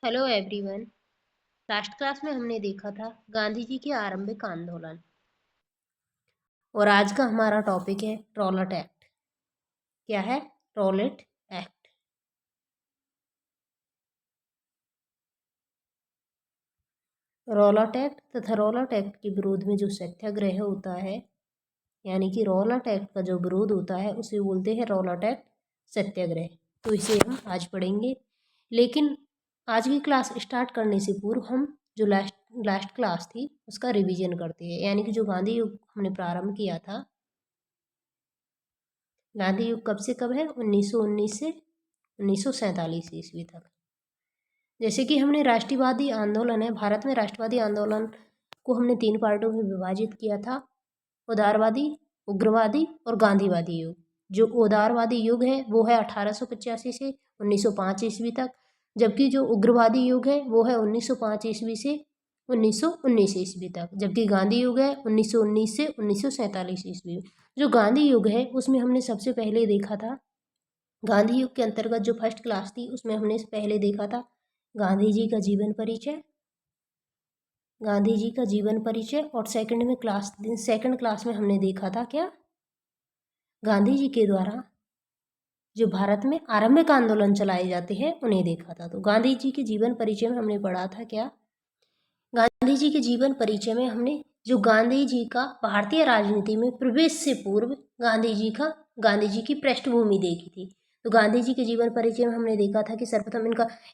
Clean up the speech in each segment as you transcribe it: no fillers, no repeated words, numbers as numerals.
Hello everyone. Last class में हमने देखा था गांधी जी के आरंभिक आंदोलन और आज का हमारा टॉपिक है रॉलेट एक्ट। क्या है रॉलेट एक्ट? रॉलेट एक्ट तथा रॉलेट एक्ट के विरोध में जो सत्याग्रह होता है, यानी कि रॉलेट एक्ट का जो विरोध होता है उसे बोलते हैं रॉलेट एक्ट सत्याग्रह। तो इसे हम आज पढ़ेंगे, लेकिन आज की क्लास स्टार्ट करने से पूर्व हम जो लास्ट लास्ट क्लास थी उसका रिवीजन करते हैं। यानी कि जो गांधी युग हमने प्रारंभ किया था, गांधी युग कब से कब है? 1919 से 1947 ईस्वी तक। जैसे कि हमने राष्ट्रवादी आंदोलन है, भारत में राष्ट्रवादी आंदोलन को हमने 3 पार्टों में विभाजित किया था: उदारवादी, उग्रवादी और गांधीवादी युग। जो उदारवादी युग है वो है 1885 से 1905 ईस्वी तक, जबकि जो उग्रवादी युग है वो है 1905 ईस्वी से 1919 ईस्वी तक, जबकि गांधी युग है 1919 से 1947 ईस्वी। जो गांधी युग है उसमें हमने सबसे पहले देखा था, गांधी युग के अंतर्गत जो फर्स्ट क्लास थी उसमें हमने पहले देखा था गांधी जी का जीवन परिचय, गांधी जी का जीवन परिचय। और सेकंड क्लास में हमने देखा था क्या? गांधी जी के द्वारा जो भारत में आरंभिक आंदोलन चलाए जाते हैं उन्हें देखा था। तो गांधी जी के जीवन परिचय में हमने पढ़ा था क्या? गांधी जी के जीवन परिचय में हमने जो गांधी जी का भारतीय राजनीति में प्रवेश से पूर्व गांधी जी की पृष्ठभूमि देखी थी। तो गांधी जी के जीवन परिचय में हमने देखा था कि सर्वप्रथम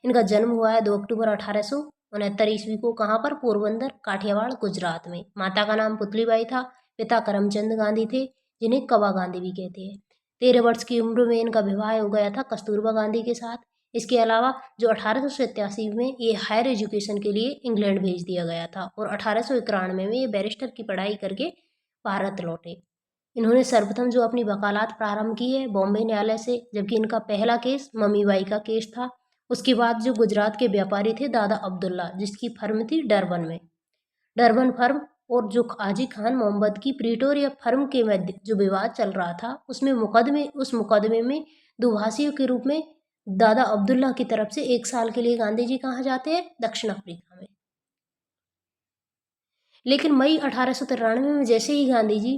इनका जन्म हुआ है 2 अक्टूबर 1869 ईस्वी को। कहाँ पर? पोरबंदर, काठियावाड़, गुजरात में। माता का नाम पुतलीबाई था, पिता करमचंद गांधी थे, जिन्हें कबा गांधी भी कहते हैं। 13 वर्ष की उम्र में इनका विवाह हो गया था कस्तूरबा गांधी के साथ। इसके अलावा जो 1887 में ये हायर एजुकेशन के लिए इंग्लैंड भेज दिया गया था और 1891 में ये बैरिस्टर की पढ़ाई करके भारत लौटे। इन्होंने सर्वप्रथम जो अपनी वकालत प्रारंभ की है बॉम्बे न्यायालय से, जबकि इनका पहला केस ममीबाई का केस था। उसके बाद जो गुजरात के व्यापारी थे दादा अब्दुल्ला, जिसकी फर्म थी डरबन में, डरबन फर्म और जो हाजी खान मोहम्मद की प्रिटोरिया फर्म के मध्य जो विवाद चल रहा था उस मुकदमे में दुभाषियों के रूप में दादा अब्दुल्ला की तरफ से 1 साल के लिए गांधी जी कहाँ जाते हैं? दक्षिण अफ्रीका में। लेकिन मई 1893 में जैसे ही गांधी जी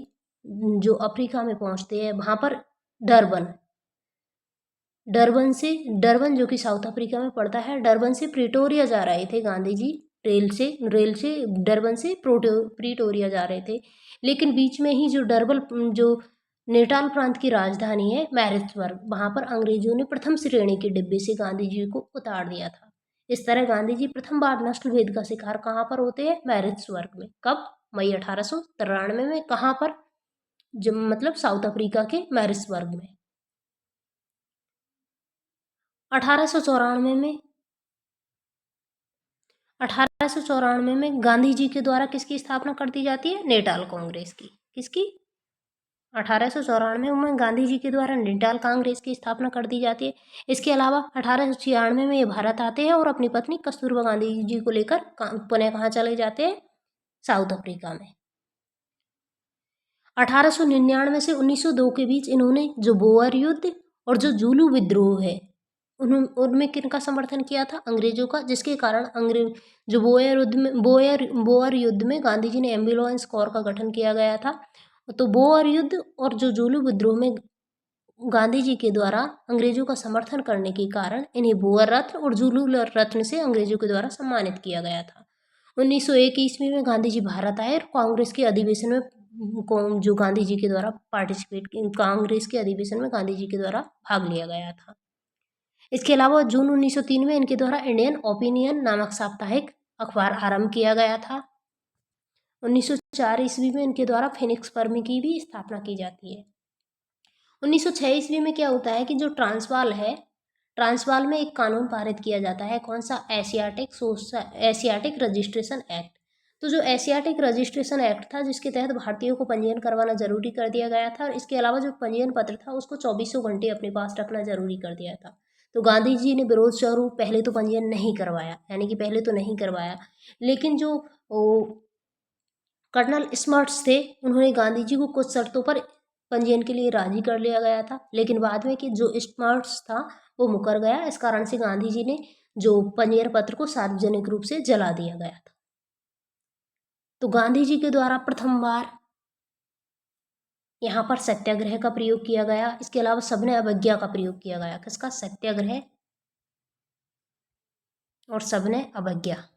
जो अफ्रीका में पहुंचते हैं, वहां पर डरबन डरबन जो कि साउथ अफ्रीका में पड़ता है, डरबन से प्रिटोरिया जा रहे थे गांधी जी। रेल से डरबन से प्रिटोरिया जा रहे थे, लेकिन बीच में ही जो नेटाल प्रांत की राजधानी है मैरिट्सबर्ग, वहां पर अंग्रेजों ने प्रथम श्रेणी के डिब्बे से गांधी जी को उतार दिया था। इस तरह गांधी जी प्रथम बार नस्ल भेद का शिकार कहाँ पर होते हैं? मैरिट्सबर्ग में। कब? मई 1893 में। कहाँ पर? जो मतलब साउथ अफ्रीका के मैरिट्सबर्ग में। 1894 में 1894 में गांधी जी के द्वारा किसकी स्थापना कर दी जाती है? नेटाल कांग्रेस की। किसकी? 1894 में गांधी जी के द्वारा नेटाल कांग्रेस की स्थापना कर दी जाती है। इसके अलावा 1896 में ये भारत आते हैं और अपनी पत्नी कस्तूरबा गांधी जी को लेकर पुनः कहाँ चले जाते हैं? साउथ अफ्रीका में। 1899 से 1902 के बीच इन्होंने जो बोअर युद्ध और जो जूलू विद्रोह है उनमें किनका समर्थन किया था? अंग्रेजों का, जिसके कारण जो बोअर युद्ध में गांधी जी ने एम्बुलेंस कोर का गठन किया गया था। तो बोअर युद्ध और जो जूलू विद्रोह में गांधी जी के द्वारा अंग्रेजों का समर्थन करने के कारण इन्हें बोअर रत्न और जूलू रत्न से अंग्रेजों के द्वारा सम्मानित किया गया था। 1901 ईस्वी में गांधी जी भारत आए और कांग्रेस के अधिवेशन में जो गांधी जी के द्वारा कांग्रेस के अधिवेशन में गांधी जी के द्वारा भाग लिया गया था। इसके अलावा जून 1903 में इनके द्वारा इंडियन ओपिनियन नामक साप्ताहिक अखबार आरंभ किया गया था। 1904 ईस्वी में इनके द्वारा फिनिक्स फर्म की भी स्थापना की जाती है। 1906 ईस्वी में क्या होता है कि जो ट्रांसवाल है, ट्रांसवाल में एक कानून पारित किया जाता है। कौन सा? Asiatic registration act. तो जो एशियाटिक रजिस्ट्रेशन एक्ट था, जिसके तहत भारतीयों को पंजीयन करवाना जरूरी कर दिया गया था, और इसके अलावा जो पंजीयन पत्र था उसको 24 घंटे अपने पास रखना जरूरी कर दिया था। तो गांधी जी ने विरोध स्वरूप पहले तो पंजीयन नहीं करवाया, यानी कि पहले तो नहीं करवाया, लेकिन जो कर्नल स्मर्ट्स थे उन्होंने गांधी जी को कुछ शर्तों पर पंजीयन के लिए राजी कर लिया गया था, लेकिन बाद में कि जो स्मर्ट्स था वो मुकर गया। इस कारण से गांधी जी ने जो पंजीयन पत्र को सार्वजनिक रूप से जला दिया गया था। तो गांधी जी के द्वारा प्रथम बार यहाँ पर सत्याग्रह का प्रयोग किया गया। इसके अलावा सबने अवज्ञा का प्रयोग किया गया। किसका? सत्याग्रह और सबने अवज्ञा।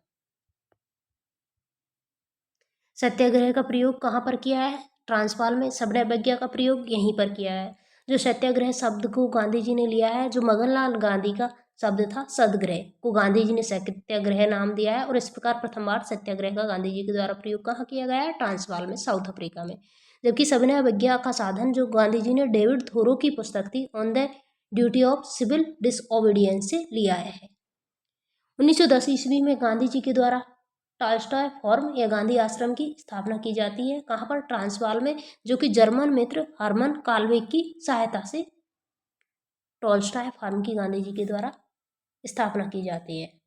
सत्याग्रह का प्रयोग कहाँ पर किया है? ट्रांसवाल में। सबने अवज्ञा का प्रयोग यहीं पर किया है। जो सत्याग्रह शब्द को गांधी जी ने लिया है, जो मगनलाल गांधी का शब्द था, सदग्रह को गांधी जी ने सत्याग्रह नाम दिया है। और इस प्रकार प्रथम बार सत्याग्रह का गांधी जी के द्वारा प्रयोग कहाँ किया गया है? ट्रांसवाल में, साउथ अफ्रीका में। जबकि सबने अवज्ञा का साधन जो गांधी जी ने डेविड थोरो की पुस्तक थी on the duty of civil disobedience से लिया है। 1910 ईस्वी में गांधी जी के द्वारा टॉल्स्टॉय फॉर्म या गांधी आश्रम की स्थापना की जाती है। कहाँ पर? ट्रांसवाल में, जो कि जर्मन मित्र हर्मन कालवेक की सहायता से टॉल्स्टॉय फॉर्म की गांधी जी के द्वारा स्थापना की जाती है।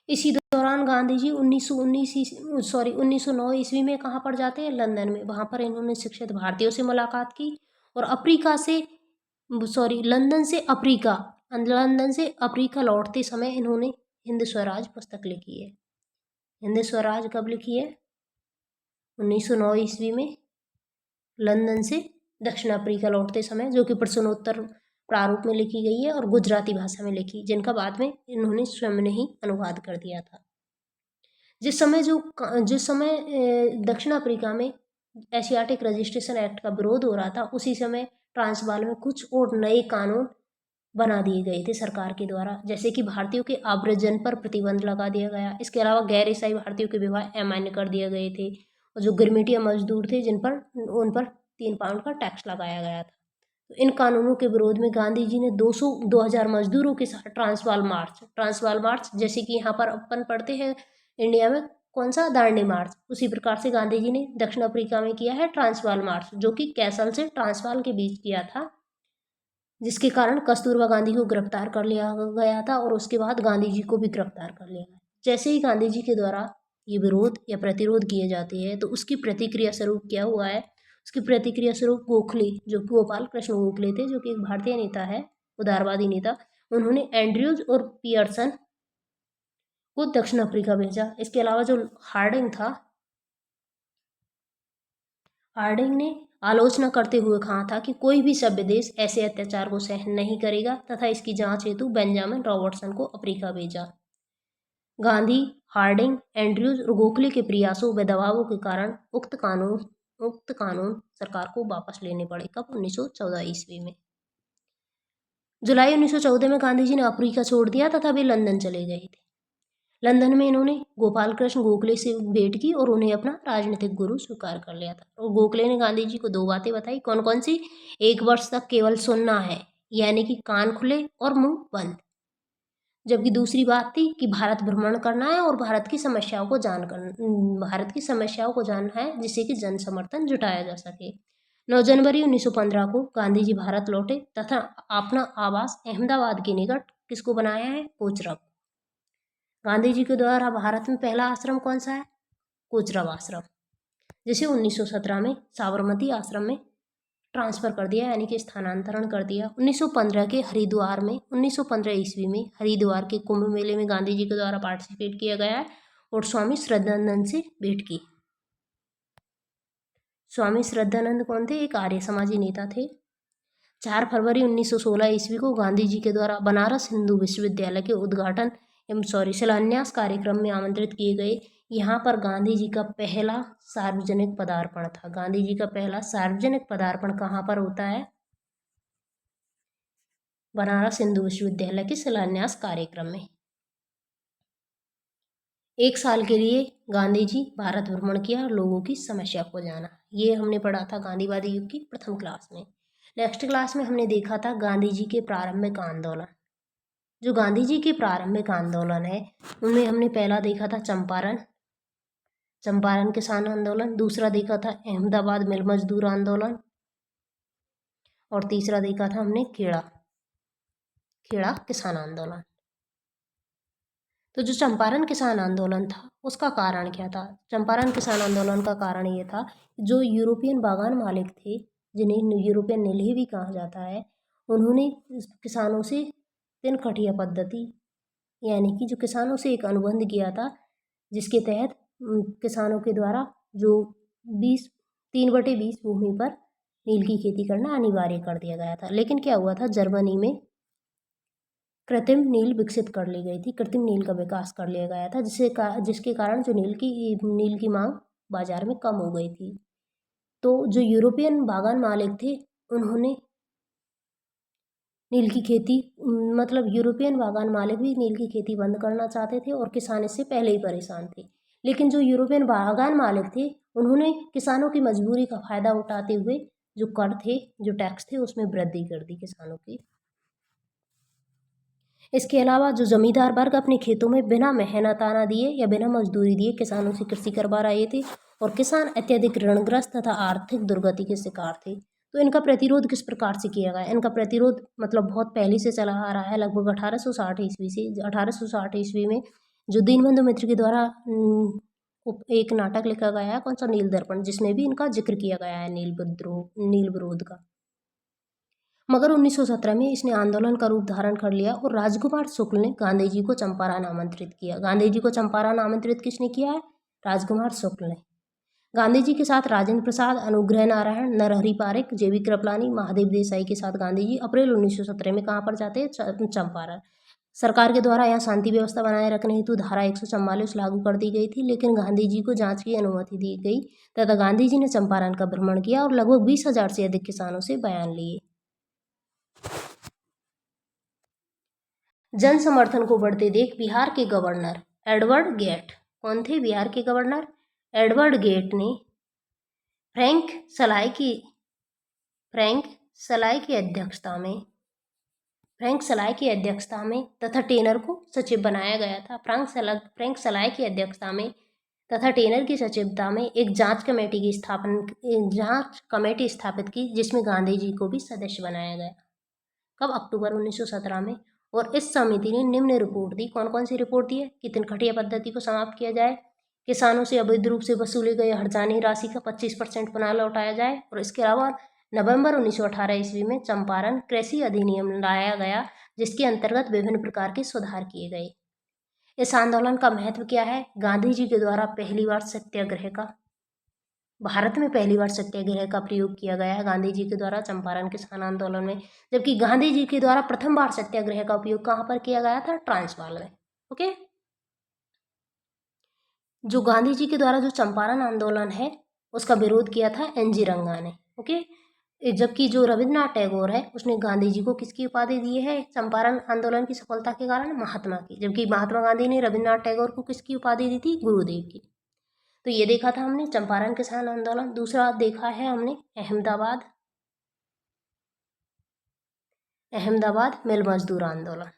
इसी दौरान गांधी जी 1909 ईस्वी में कहाँ पर जाते हैं? लंदन में। वहाँ पर इन्होंने शिक्षित भारतीयों से मुलाकात की और लंदन से अफ्रीका लौटते समय इन्होंने हिंद स्वराज पुस्तक लिखी है। हिंद स्वराज कब लिखी है? 1909 ईस्वी में लंदन से दक्षिण अफ्रीका लौटते समय, जो कि प्रश्नोत्तर प्रारूप में लिखी गई है और गुजराती भाषा में लिखी, जिनका बाद में इन्होंने स्वयं ने ही अनुवाद कर दिया था। जिस समय दक्षिण अफ्रीका में एशियाटिक रजिस्ट्रेशन एक्ट का विरोध हो रहा था, उसी समय ट्रांसवाल में कुछ और नए कानून बना दिए गए थे सरकार के द्वारा, जैसे कि भारतीयों के आव्रजन पर प्रतिबंध लगा दिया गया। इसके अलावा गैर ईसाई भारतीयों के विवाह अमान्य कर दिए गए थे और जो गिरमिटिया मजदूर थे उन पर 3 पाउंड का टैक्स लगाया गया था। तो इन कानूनों के विरोध में गांधी जी ने 2000 मजदूरों के साथ ट्रांसवाल मार्च, जैसे कि यहाँ पर अपन पढ़ते हैं इंडिया में कौन सा? दांडी मार्च। उसी प्रकार से गांधी जी ने दक्षिण अफ्रीका में किया है ट्रांसवाल मार्च, जो कि कैसल से ट्रांसवाल के बीच किया था, जिसके कारण कस्तूरबा गांधी को गिरफ्तार कर लिया गया था और उसके बाद गांधी जी को भी गिरफ्तार कर लिया गया। जैसे ही गांधी जी के द्वारा ये विरोध या प्रतिरोध किए जाते हैं, तो उसकी प्रतिक्रिया स्वरूप क्या हुआ है? उसकी प्रतिक्रिया स्वरूप गोखले, जो गोपाल कृष्ण गोखले थे, जो कि एक भारतीय नेता है, उदारवादी नेता, उन्होंने एंड्रयूज और पियर्सन को दक्षिण अफ्रीका भेजा। इसके अलावा जो हार्डिंग ने आलोचना करते हुए कहा था कि कोई भी सभ्य देश ऐसे अत्याचार को सहन नहीं करेगा तथा इसकी जांच हेतु बेंजामिन रॉबर्टसन को अफ्रीका भेजा। गांधी, हार्डिंग, एंड्रयूज और गोखले के प्रयासों व दबावों के कारण उक्त कानून सरकार को वापस लेने पड़े। कब? 1914 ईस्वी में। जुलाई 1914 में गांधी जी ने अफ्रीका छोड़ दिया तथा वे लंदन चले गए थे। लंदन में इन्होंने गोपाल कृष्ण गोखले से भेंट की और उन्हें अपना राजनीतिक गुरु स्वीकार कर लिया था। और गोखले ने गांधी जी को 2 बातें बताई। कौन कौन सी? 1 वर्ष तक केवल सुनना है, यानी कि कान खुले और मुंह बंद। जबकि दूसरी बात थी कि भारत भ्रमण करना है और भारत की समस्याओं को जानना है, जिससे कि जन समर्थन जुटाया जा सके। 9 जनवरी 1915 को गांधी जी भारत लौटे तथा अपना आवास अहमदाबाद के निकट किसको बनाया है? कोचरब। गांधी जी के द्वारा भारत में पहला आश्रम कौन सा है? कोचरब आश्रम, जिसे 1917 में साबरमती आश्रम में ट्रांसफ़र कर दिया, यानी कि स्थानांतरण कर दिया। 1915 ईस्वी में हरिद्वार के कुंभ मेले में गांधी जी के द्वारा पार्टिसिपेट किया गया है और स्वामी श्रद्धानंद से भेंट की। स्वामी श्रद्धानंद कौन थे? एक आर्य समाजी नेता थे। 4 फरवरी 1916 ईस्वी को गांधी जी के द्वारा बनारस हिंदू विश्वविद्यालय के शिलान्यास कार्यक्रम में आमंत्रित किए गए। यहाँ पर गांधी जी का पहला सार्वजनिक पदार्पण था। गांधी जी का पहला सार्वजनिक पदार्पण कहाँ पर होता है? बनारस हिंदू विश्वविद्यालय के शिलान्यास कार्यक्रम में। 1 साल के लिए गांधी जी भारत भ्रमण किया और लोगों की समस्या को जाना। ये हमने पढ़ा था गांधीवादी युग की प्रथम क्लास में। नेक्स्ट क्लास में हमने देखा था गांधी जी के प्रारंभिक आंदोलन। जो गांधी जी के प्रारंभिक आंदोलन है, उनमें हमने पहला देखा था चंपारण किसान आंदोलन, दूसरा देखा था अहमदाबाद मिल मजदूर आंदोलन और तीसरा देखा था हमने खेड़ा किसान आंदोलन। तो जो चंपारण किसान आंदोलन था, उसका कारण क्या था? चंपारण किसान आंदोलन का कारण ये था, जो यूरोपियन बागान मालिक थे, जिन्हें यूरोपियन नील भी कहा जाता है, उन्होंने किसानों से तिनकठिया पद्धति यानी कि जो किसानों से एक अनुबंध किया था, जिसके तहत किसानों के द्वारा जो 3/20 भूमि पर नील की खेती करना अनिवार्य कर दिया गया था। लेकिन क्या हुआ था, जर्मनी में कृत्रिम नील विकसित कर ली गई थी, कृत्रिम नील का विकास कर लिया गया था, जिसके कारण जो नील की मांग बाजार में कम हो गई थी। तो जो यूरोपियन बागान मालिक थे, उन्होंने नील की खेती मतलब यूरोपियन बागान मालिक भी नील की खेती बंद करना चाहते थे और किसान इससे पहले ही परेशान थे। लेकिन जो यूरोपियन बागान मालिक थे, उन्होंने किसानों की मजबूरी का फायदा उठाते हुए जो कर थे, जो टैक्स थे, उसमें वृद्धि कर दी किसानों की। इसके अलावा जो जमींदार वर्ग अपने खेतों में बिना मेहनताना दिए या बिना मजदूरी दिए किसानों से कृषि करवा रहे थे और किसान अत्यधिक ऋणग्रस्त तथा आर्थिक दुर्गति के शिकार थे। तो इनका प्रतिरोध किस प्रकार से किया गया? इनका प्रतिरोध मतलब बहुत पहले से चला आ रहा है, लगभग 1860 ईस्वी से। 1860 ईस्वी में जो दीनबंधु मित्र के द्वारा एक नाटक लिखा गया है, कौन सा, नील दर्पण, जिसमें भी इनका जिक्र किया गया है नील विरोध का। मगर 1917 में इसने आंदोलन का रूप धारण कर लिया और राजकुमार शुक्ल ने गांधी जी को चंपारण आमंत्रित किया। गांधी जी को चंपारण आमंत्रित किसने किया है? राजकुमार शुक्ल ने। गांधी जी के साथ राजेंद्र प्रसाद, अनुग्रह नारायण, नरहरि पारिक, जेबी कृपलानी, महादेव देसाई के साथ गांधी जी अप्रैल 1917 में कहाँ पर जाते हैं? चंपारण। सरकार के द्वारा यहाँ शांति व्यवस्था बनाए रखने हेतु धारा 144 लागू कर दी गई थी, लेकिन गांधी जी को जांच की अनुमति दी गई तथा गांधी जी ने चंपारण का भ्रमण किया और लगभग 20,000 से अधिक किसानों से बयान लिए। जन समर्थन को बढ़ते देख बिहार के गवर्नर एडवर्ड गेट, कौन थे बिहार के गवर्नर? एडवर्ड गेट ने फ्रैंक सलाय की अध्यक्षता में तथा टेनर को सचिव बनाया गया था। फ्रैंक सलाय की अध्यक्षता में तथा टेनर की सचिवता में एक जांच कमेटी स्थापित की, जिसमें गांधी जी को भी सदस्य बनाया गया। कब? अक्टूबर 1917 में। और इस समिति ने निम्न रिपोर्ट दी। कौन कौन सी रिपोर्ट दी है? कि तिनकठिया पद्धति को समाप्त किया जाए, किसानों से अवैध रूप से वसूले गए हर्जानी राशि का 25% पुनः लौटाया जाए, और इसके अलावा नवंबर 1918 ईस्वी में चंपारण कृषि अधिनियम लाया गया, जिसके अंतर्गत विभिन्न प्रकार के सुधार किए गए। इस आंदोलन का महत्व क्या है? गांधी जी के द्वारा भारत में पहली बार सत्याग्रह का प्रयोग किया गया है गांधी जी के द्वारा चंपारण किसान आंदोलन में, जबकि गांधी जी के द्वारा प्रथम बार सत्याग्रह का उपयोग कहाँ पर किया गया था? ट्रांसवाल में। ओके, जो गांधी जी के द्वारा जो चंपारण आंदोलन है उसका विरोध किया था NG रंगा ने। ओके, जबकि जो रविन्द्रनाथ टैगोर है उसने गांधी जी को किसकी उपाधि दी है चंपारण आंदोलन की सफलता के कारण? महात्मा की। जबकि महात्मा गांधी ने रविन्द्रनाथ टैगोर को किसकी उपाधि दी थी? गुरुदेव की। तो ये देखा था हमने चंपारण किसान आंदोलन। दूसरा देखा है हमने अहमदाबाद मिल मजदूर आंदोलन।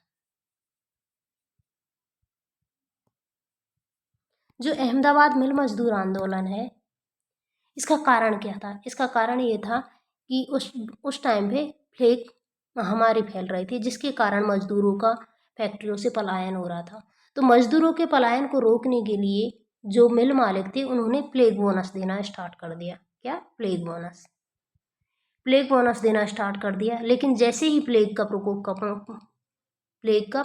जो अहमदाबाद मिल मजदूर आंदोलन है, इसका कारण क्या था? इसका कारण ये था कि उस टाइम पे प्लेग महामारी फैल रही थी, जिसके कारण मजदूरों का फैक्ट्रियों से पलायन हो रहा था। तो मजदूरों के पलायन को रोकने के लिए जो मिल मालिक थे, उन्होंने प्लेग बोनस देना स्टार्ट कर दिया। क्या? प्लेग बोनस देना स्टार्ट कर दिया। लेकिन जैसे ही प्लेग का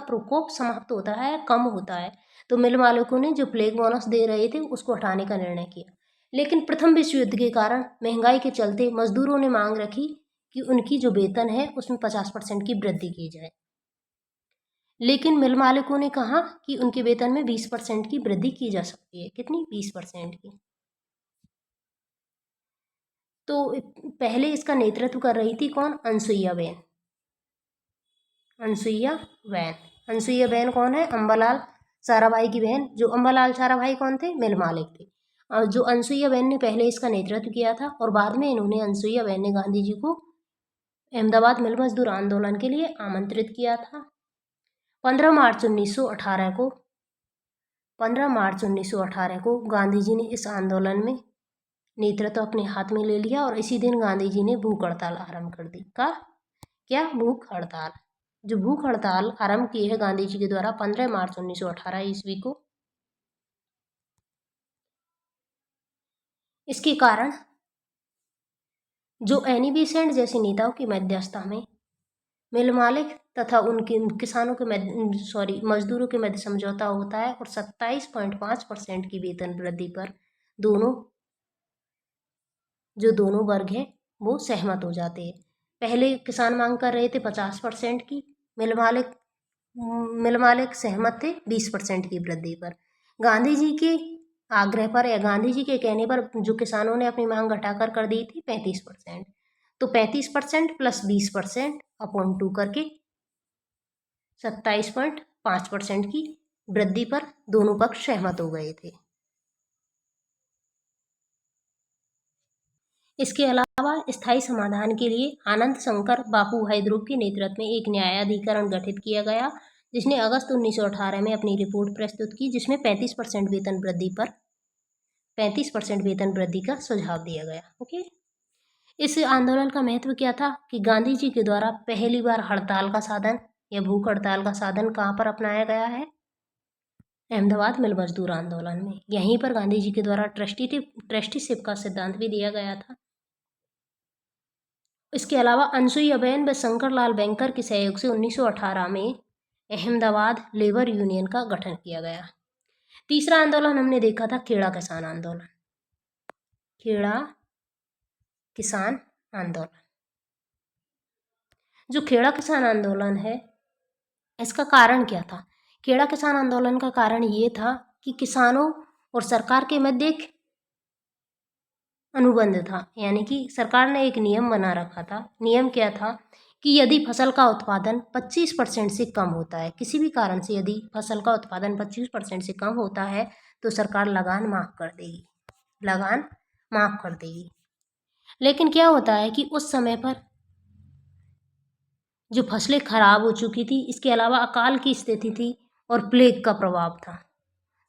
प्रकोप समाप्त होता है, कम होता है, तो मिल मालिकों ने जो प्लेग बोनस दे रहे थे उसको हटाने का निर्णय किया। लेकिन प्रथम विश्व युद्ध के कारण महंगाई के चलते मजदूरों ने मांग रखी कि उनकी जो वेतन है उसमें 50% की वृद्धि की जाए। लेकिन मिल मालिकों ने कहा कि उनके वेतन में 20% की वृद्धि की जा सकती है। कितनी? 20% की। तो पहले इसका नेतृत्व कर रही थी कौन? अनसुईया बेन कौन है? अंबालाल साराभाई की बहन। जो अंबालाल साराभाई कौन थे? मिल मालिक थे। जो अनसुईया बेन ने पहले इसका नेतृत्व किया था और बाद में अनसुईया बेन ने गांधी जी को अहमदाबाद मिल मजदूर आंदोलन के लिए आमंत्रित किया था। 15 मार्च 1918 को गांधी जी ने इस आंदोलन में नेतृत्व अपने हाथ में ले लिया और इसी दिन गांधी जी ने भूख हड़ताल आरंभ कर दी। क्या? भूख हड़ताल। जो भूख हड़ताल आरंभ की है गांधी जी के द्वारा 15 मार्च 1918 ईस्वी को, इसके कारण जो एनी बेसेंट जैसे नेताओं की मध्यस्थता में मिल मालिक तथा उनके किसानों के मजदूरों के मध्य समझौता होता है और 27.5% की वेतन वृद्धि पर दोनों वर्ग हैं वो सहमत हो जाते हैं। पहले किसान मांग कर रहे थे 50% की, मिल मालिक सहमत थे 20% की वृद्धि पर। गांधी जी के आग्रह पर या गांधी जी के कहने पर जो किसानों ने अपनी मांग घटाकर कर दी थी 35%। तो 35% प्लस 20% अपॉन 2 करके 27.5% की वृद्धि पर दोनों पक्ष सहमत हो गए थे। इसके अलावा स्थायी समाधान के लिए आनंद शंकर बापू ध्रुव के नेतृत्व में एक न्यायाधिकरण गठित किया गया, जिसने अगस्त 1918 में अपनी रिपोर्ट प्रस्तुत की, जिसमें 35% वेतन वृद्धि का सुझाव दिया गया। ओके, इस आंदोलन का महत्व क्या था कि गांधी जी के द्वारा पहली बार हड़ताल का साधन या भूख हड़ताल का साधन कहाँ पर अपनाया गया है? अहमदाबाद मिल मजदूर आंदोलन में। यहीं पर गांधी जी के द्वारा ट्रस्टीशिप का सिद्धांत भी दिया गया था। इसके अलावा अनसुईयाबेन व शंकरलाल बैंकर के सहयोग से 1918 में अहमदाबाद लेबर यूनियन का गठन किया गया। तीसरा आंदोलन हमने देखा था खेड़ा किसान आंदोलन। खेड़ा किसान आंदोलन, जो खेड़ा किसान आंदोलन है, इसका कारण क्या था? खेड़ा किसान आंदोलन का कारण ये था कि किसानों और सरकार के मध्य एक अनुबंध था, यानी कि सरकार ने एक नियम बना रखा था। नियम क्या था कि यदि फसल का उत्पादन 25% से कम होता है, किसी भी कारण से यदि फसल का उत्पादन 25% से कम होता है तो सरकार लगान माफ कर देगी। लेकिन क्या होता है कि उस समय पर जो फसलें खराब हो चुकी थी, इसके अलावा अकाल की स्थिति थी और प्लेग का प्रभाव था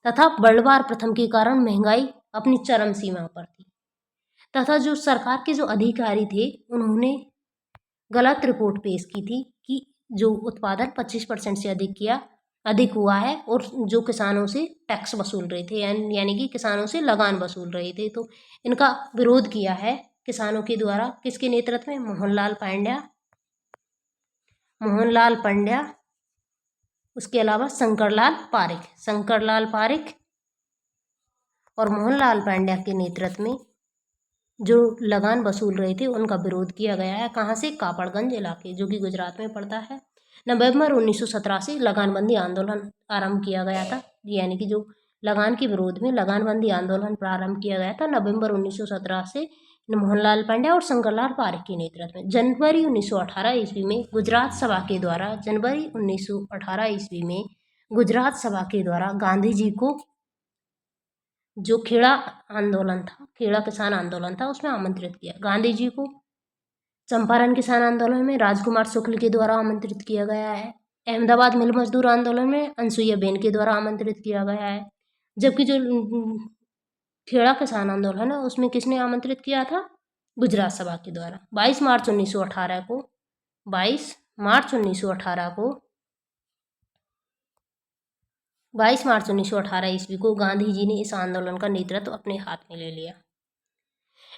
तथा वर्ल्ड वार प्रथम के कारण महंगाई अपनी चरम सीमा पर थी तथा जो सरकार के जो अधिकारी थे उन्होंने गलत रिपोर्ट पेश की थी कि जो उत्पादन 25% से अधिक हुआ है और जो किसानों से टैक्स वसूल रहे थे, यानी कि किसानों से लगान वसूल रहे थे। तो इनका विरोध किया है किसानों के द्वारा किसके नेतृत्व में? मोहनलाल पंड्या, उसके अलावा शंकरलाल पारिख और मोहनलाल पंड्या के नेतृत्व में जो लगान वसूल रहे थे उनका विरोध किया गया है। कहाँ से? कापड़गंज इलाके, जो कि गुजरात में पड़ता है। नवंबर 1917 से लगानबंदी आंदोलन आरंभ किया गया था, यानी कि जो लगान के विरोध में लगानबंदी आंदोलन प्रारंभ किया गया था नवंबर 1917 से मोहनलाल पंड्या और शंकरलाल पारिख के नेतृत्व में। जनवरी 1918 ईस्वी में गुजरात सभा के द्वारा गांधी जी को जो खेड़ा किसान आंदोलन था उसमें आमंत्रित किया। गांधी जी को चंपारण किसान आंदोलन में राजकुमार शुक्ल के द्वारा आमंत्रित किया गया है। अहमदाबाद मिल मजदूर आंदोलन में अनसुईयाबेन के द्वारा आमंत्रित किया गया है। जबकि जो खेड़ा किसान आंदोलन है उसमें किसने आमंत्रित किया था? गुजरात सभा के द्वारा। 22 मार्च 1918 ईस्वी को गांधी जी ने इस आंदोलन का नेतृत्व अपने हाथ में ले लिया।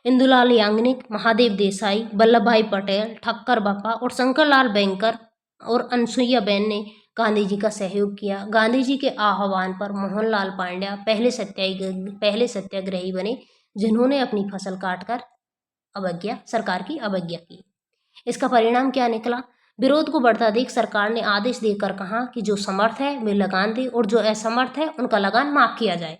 इंदुलाल याग्निक, महादेव देसाई, वल्लभ भाई पटेल, ठक्कर बप्पा और शंकरलाल बैंकर और अनसुईयाबेन ने गांधी जी का सहयोग किया। गांधी जी के आह्वान पर मोहनलाल पांड्या पहले सत्याग्रही बने, जिन्होंने अपनी फसल काटकर सरकार की अवज्ञा की। इसका परिणाम क्या निकला? विरोध को बढ़ता देख सरकार ने आदेश देकर कहा कि जो समर्थ है वे लगान दे और जो असमर्थ है उनका लगान माफ किया जाए।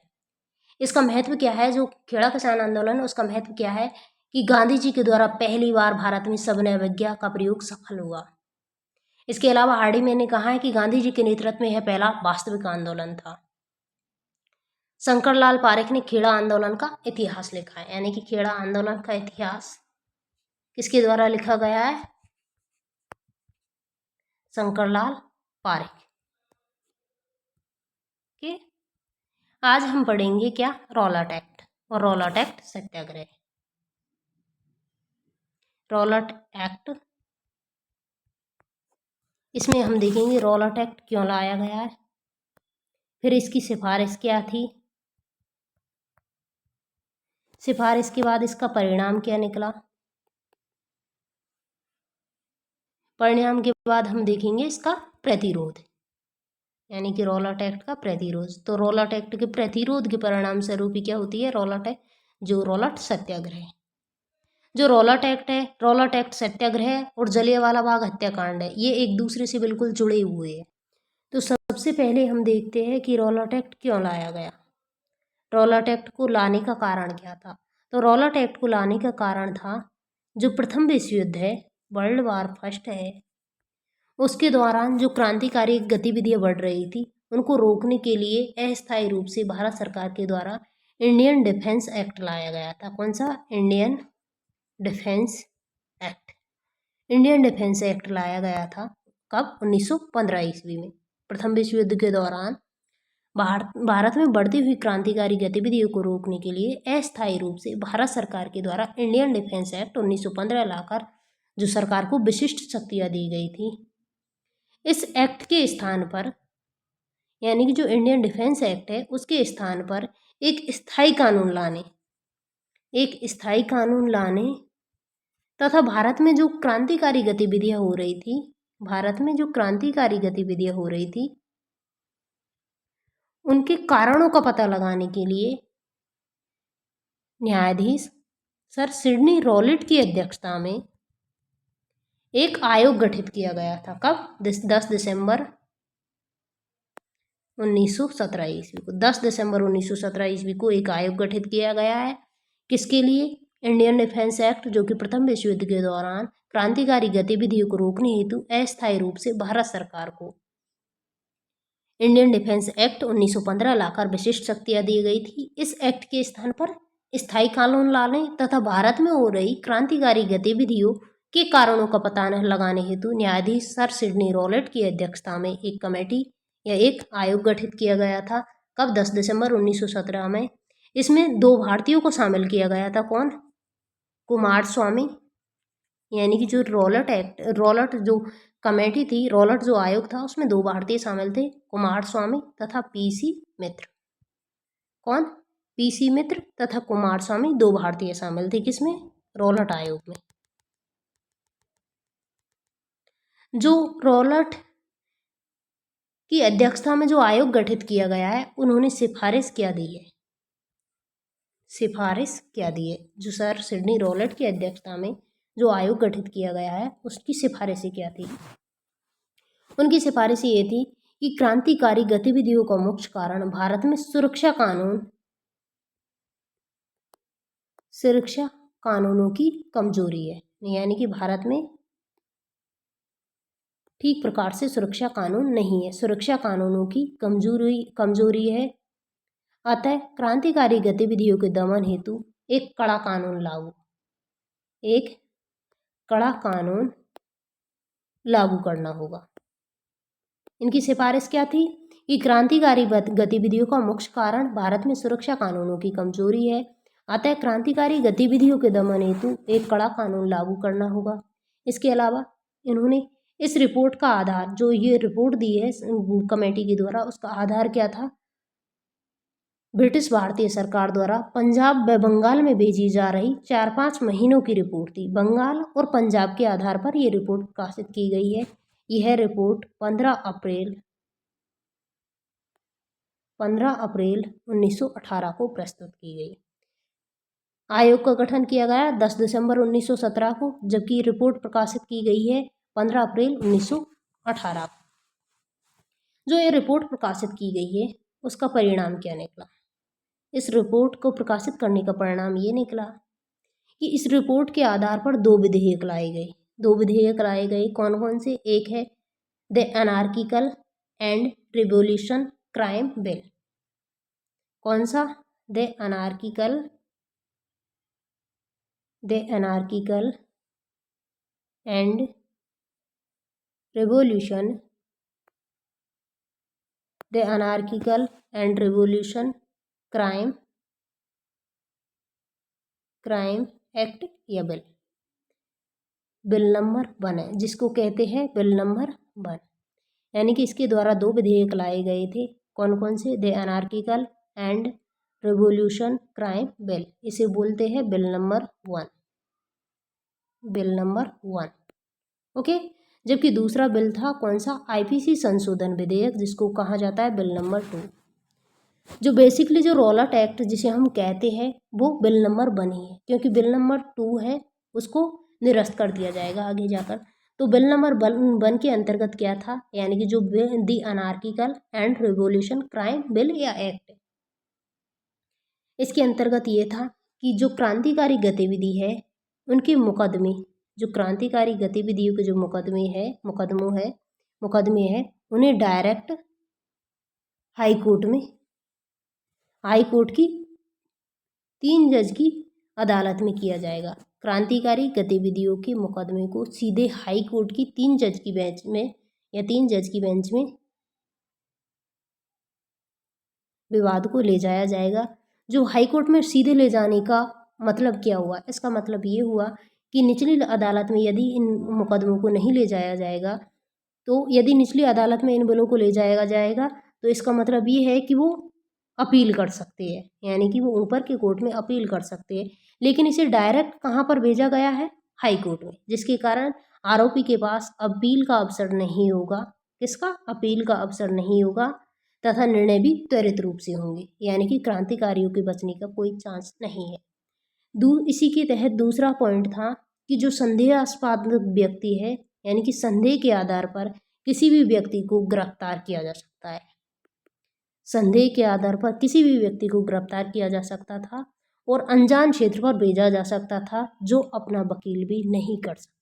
इसका महत्व क्या है? जो खेड़ा किसान आंदोलन है उसका महत्व क्या है कि गांधी जी के द्वारा पहली बार भारत में सविनय अवज्ञा का प्रयोग सफल हुआ। इसके अलावा हार्डीमैन ने कहा है कि गांधी जी के नेतृत्व में यह पहला वास्तविक आंदोलन था। शंकरलाल पारिख ने खेड़ा आंदोलन का इतिहास लिखा है, यानी कि खेड़ा आंदोलन का इतिहास किसके द्वारा लिखा गया है? शंकरलाल पारिख के। आज हम पढ़ेंगे क्या? रॉलट एक्ट और रॉलट एक्ट सत्याग्रह। रॉलट एक्ट, इसमें हम देखेंगे रॉलट एक्ट क्यों लाया गया है, फिर इसकी सिफारिश क्या थी, सिफारिश के बाद इसका परिणाम क्या निकला, परिणाम के बाद हम देखेंगे इसका प्रतिरोध, यानी कि रॉलट एक्ट का प्रतिरोध। तो रॉलट एक्ट के प्रतिरोध के परिणाम स्वरूप क्या होती है रॉलट एक्ट, जो रॉलट सत्याग्रह। जो रॉलट एक्ट है, रॉलट एक्ट सत्याग्रह और जलियांवाला बाग हत्याकांड है, ये एक दूसरे से बिल्कुल जुड़े हुए हैं। तो सबसे पहले हम देखते हैं कि रॉलट एक्ट क्यों लाया गया, रॉलट एक्ट को लाने का कारण क्या था। तो रॉलट एक्ट को लाने का कारण था जो प्रथम विश्व युद्ध है, वर्ल्ड वार फर्स्ट है, उसके दौरान जो क्रांतिकारी गतिविधियां बढ़ रही थी उनको रोकने के लिए अस्थायी रूप से भारत सरकार के द्वारा इंडियन डिफेंस एक्ट लाया गया था। कौन सा? Indian defence act. Indian defence act लाया गया था कब? 1915 ईस्वी में। प्रथम विश्व युद्ध के दौरान भारत में बढ़ती हुई क्रांतिकारी गतिविधियों को रोकने के लिए अस्थायी रूप से भारत सरकार के द्वारा इंडियन डिफेंस एक्ट 1915 लाकर जो सरकार को विशिष्ट शक्तियां दी गई थी। इस एक्ट के स्थान पर, यानी कि जो इंडियन डिफेंस एक्ट है उसके स्थान पर एक स्थायी कानून लाने तथा भारत में जो क्रांतिकारी गतिविधियां हो रही थी उनके कारणों का पता लगाने के लिए न्यायाधीश सर सिडनी रॉलेट की अध्यक्षता में एक आयोग गठित किया गया था। कब? 10 दिसंबर 1917 ईस्वी को। 10 दिसंबर 1917 ईस्वी को एक आयोग गठित किया गया है। किसके लिए? इंडियन डिफेंस एक्ट, जो कि प्रथम विश्व युद्ध के दौरान क्रांतिकारी गतिविधियों को रोकने हेतु अस्थायी रूप से भारत सरकार को इंडियन डिफेंस एक्ट 1915 लाकर विशिष्ट शक्तियां दी गई थी। इस एक्ट के स्थान पर स्थायी कानून लाने तथा भारत में हो रही क्रांतिकारी गतिविधियों के कारणों का पता लगाने हेतु न्यायाधीश सर सिडनी रॉलेट की अध्यक्षता में एक कमेटी या एक आयोग गठित किया गया था। कब? 10 दिसंबर 1917 में। इसमें 2 भारतीयों को शामिल किया गया था। कौन? कुमारस्वामी, यानी कि जो रॉलट जो कमेटी थी, रॉलट जो आयोग था, उसमें 2 भारतीय शामिल थे, कुमारस्वामी तथा पीसी मित्र। कौन? पीसी मित्र तथा कुमारस्वामी, 2 भारतीय शामिल थे। किसमें? रॉलट आयोग में। जो रॉलट की अध्यक्षता में जो आयोग गठित किया गया है, उन्होंने सिफारिश क्या दी है? जो सर सिडनी रॉलेट की अध्यक्षता में जो आयोग गठित किया गया है उसकी सिफारिशें क्या थी? उनकी सिफारिश ये थी कि क्रांतिकारी गतिविधियों का मुख्य कारण भारत में सुरक्षा कानूनों की कमजोरी है, यानी कि भारत में ठीक प्रकार से सुरक्षा कानून नहीं है, सुरक्षा कानूनों की कमजोरी है। अतः क्रांतिकारी गतिविधियों के दमन हेतु एक कड़ा कानून लागू करना होगा। इनकी सिफारिश क्या थी कि क्रांतिकारी गतिविधियों का मुख्य कारण भारत में सुरक्षा कानूनों की कमजोरी है, अतः क्रांतिकारी गतिविधियों के दमन हेतु एक कड़ा कानून लागू करना होगा। इसके अलावा इन्होंने इस रिपोर्ट का आधार, जो ये रिपोर्ट दी है कमेटी के द्वारा, उसका आधार क्या था? ब्रिटिश भारतीय सरकार द्वारा पंजाब व बंगाल में भेजी जा रही 4-5 महीनों की रिपोर्ट थी। बंगाल और पंजाब के आधार पर यह रिपोर्ट प्रकाशित की गई है। यह रिपोर्ट 15 अप्रैल 1918 को प्रस्तुत की गई। आयोग का गठन किया गया 10 दिसंबर 1917 को, जबकि रिपोर्ट प्रकाशित की गई है 15 अप्रैल 1918 को। जो ये रिपोर्ट प्रकाशित की गई है उसका परिणाम क्या निकला? इस रिपोर्ट को प्रकाशित करने का परिणाम ये निकला कि इस रिपोर्ट के आधार पर 2 विधेयक लाए गए। कौन कौन से? एक है the anarchical and revolution crime bill. कौन सा? The anarchical and revolution crime act या बिल नंबर 1 है, जिसको कहते हैं बिल नंबर 1। यानी कि इसके द्वारा 2 विधेयक लाए गए थे। कौन कौन से? The anarchical and revolution crime bill, इसे बोलते हैं बिल नंबर 1। ओके, जबकि दूसरा बिल था कौन सा, आईपीसी संशोधन विधेयक, जिसको कहा जाता है बिल नंबर 2। जो बेसिकली जो रॉलेट एक्ट जिसे हम कहते हैं वो बिल नंबर 1 ही है, क्योंकि बिल नंबर 2 है उसको निरस्त कर दिया जाएगा आगे जाकर। तो बिल नंबर 1 के अंतर्गत क्या था, यानी कि जो the anarchical and revolution crime bill या एक्ट, इसके अंतर्गत ये था कि जो क्रांतिकारी गतिविधि है उनके मुकदमे, जो क्रांतिकारी गतिविधियों के जो मुकदमे हैं उन्हें डायरेक्ट हाई कोर्ट की 3 जज की अदालत में किया जाएगा। क्रांतिकारी गतिविधियों के मुकदमे को सीधे हाई कोर्ट की 3 जज की बेंच में या 3 जज की बेंच में विवाद को ले जाया जाएगा। जो हाई कोर्ट में सीधे ले जाने का मतलब क्या हुआ, इसका मतलब ये हुआ कि निचली अदालत में यदि इन मुकदमों को नहीं ले जाया जाएगा, तो यदि निचली अदालत में इन बिलों को ले जाया जाएगा तो इसका मतलब ये है कि वो अपील कर सकते हैं, यानी कि वो ऊपर के कोर्ट में अपील कर सकते हैं। लेकिन इसे डायरेक्ट कहाँ पर भेजा गया है, हाई कोर्ट में, जिसके कारण आरोपी के पास अपील का अवसर नहीं होगा। किसका, अपील का अवसर नहीं होगा तथा निर्णय भी त्वरित रूप से होंगे, यानी कि क्रांतिकारियों के बचने का कोई चांस नहीं है। इसी के तहत दूसरा पॉइंट था कि जो संदेहास्पद व्यक्ति है, यानी कि संदेह के आधार पर किसी भी व्यक्ति को गिरफ्तार किया जा सकता है। संदेह के आधार पर किसी भी व्यक्ति को गिरफ्तार किया जा सकता था और अनजान क्षेत्र पर भेजा जा सकता था, जो अपना वकील भी नहीं कर सकता।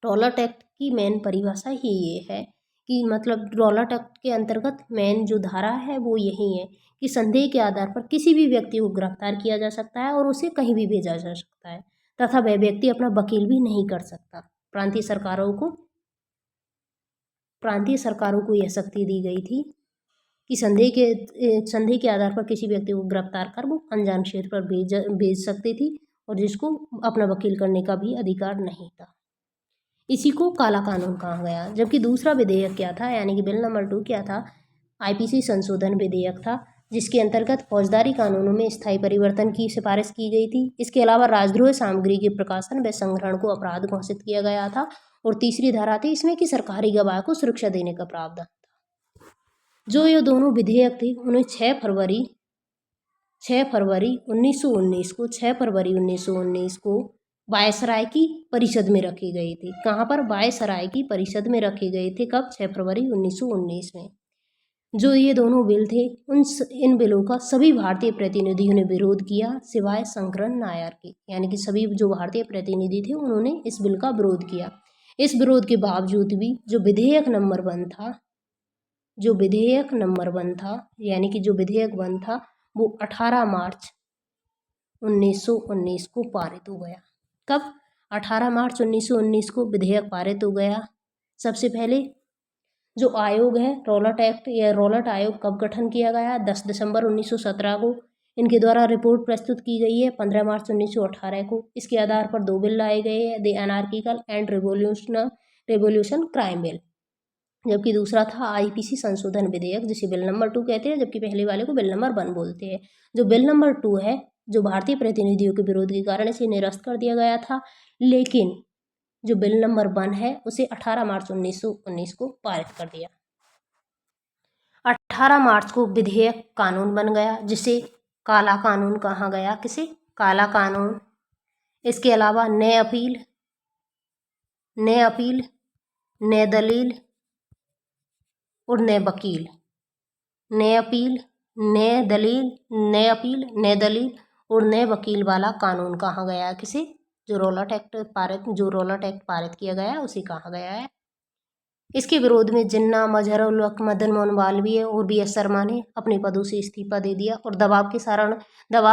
रॉलेट एक्ट की मेन परिभाषा ही ये है कि मतलब रॉलेट एक्ट के अंतर्गत मेन जो धारा है वो यही है कि संदेह के आधार पर किसी भी व्यक्ति को गिरफ्तार किया जा सकता है और उसे कहीं भी भेजा जा सकता है तथा वह व्यक्ति अपना वकील भी नहीं कर सकता। प्रांतीय सरकारों को यह शक्ति दी गई थी कि संदेह के आधार पर किसी व्यक्ति को गिरफ्तार कर वो अनजान क्षेत्र पर भेज सकती थी और जिसको अपना वकील करने का भी अधिकार नहीं था। इसी को काला कानून कहा गया। जबकि दूसरा विधेयक क्या था, यानी कि बिल नंबर 2 क्या था, आईपीसी संशोधन विधेयक था, जिसके अंतर्गत फौजदारी कानूनों में स्थायी परिवर्तन की सिफारिश की गई थी। इसके अलावा राजद्रोह सामग्री के प्रकाशन व संग्रहण को अपराध घोषित किया गया था और तीसरी धारा थी इसमें कि सरकारी गवाह को सुरक्षा देने का प्रावधान था। जो ये दोनों विधेयक थे उन्हें 6 फरवरी 1919 को वायसराय की परिषद में रखे गए थे। कहाँ पर, वायसराय की परिषद में रखे गए थे। कब, 6 फरवरी 1919 में। जो ये दोनों बिल थे इन बिलों का सभी भारतीय प्रतिनिधियों ने विरोध किया सिवाय शंकरन नायर के, यानी कि सभी जो भारतीय प्रतिनिधि थे उन्होंने इस बिल का विरोध किया। इस विरोध के बावजूद भी जो विधेयक नंबर 1 था, यानी कि जो विधेयक 1 था वो 18 मार्च 1919 को पारित हो गया। कब, 18 मार्च 1919 को विधेयक पारित हो गया। सबसे पहले जो आयोग है रॉलेट एक्ट या रॉलेट आयोग कब गठन किया गया, 10 दिसंबर 1917 को। इनके द्वारा रिपोर्ट प्रस्तुत की गई है 15 मार्च 1918 को। इसके आधार पर 2 बिल लाए गए हैं, the anarchical and revolution crime bill, जबकि दूसरा था आईपीसी संशोधन विधेयक जिसे बिल नंबर 2 कहते हैं, जबकि पहले वाले को बिल नंबर 1 बोलते हैं। जो बिल नंबर 2 है, जो भारतीय प्रतिनिधियों के विरोध के कारण इसे निरस्त कर दिया गया था, लेकिन जो बिल नंबर 1 है उसे 18 मार्च 1919 को पारित कर दिया। 18 मार्च को विधेयक कानून बन गया, जिसे काला कानून कहा गया। किसे, काला कानून। इसके अलावा नए अपील, नए दलील और नए वकील, नए अपील, नए दलील और नए वकील वाला कानून कहा गया। किसे, जो रॉलेट एक्ट पारित किया गया उसे कहा गया है। इसके विरोध में जिन्ना, मजहर उल हक, मदन मोहन मालवीय और बी एस शर्मा ने अपने पदों से इस्तीफा दे दिया और दबाव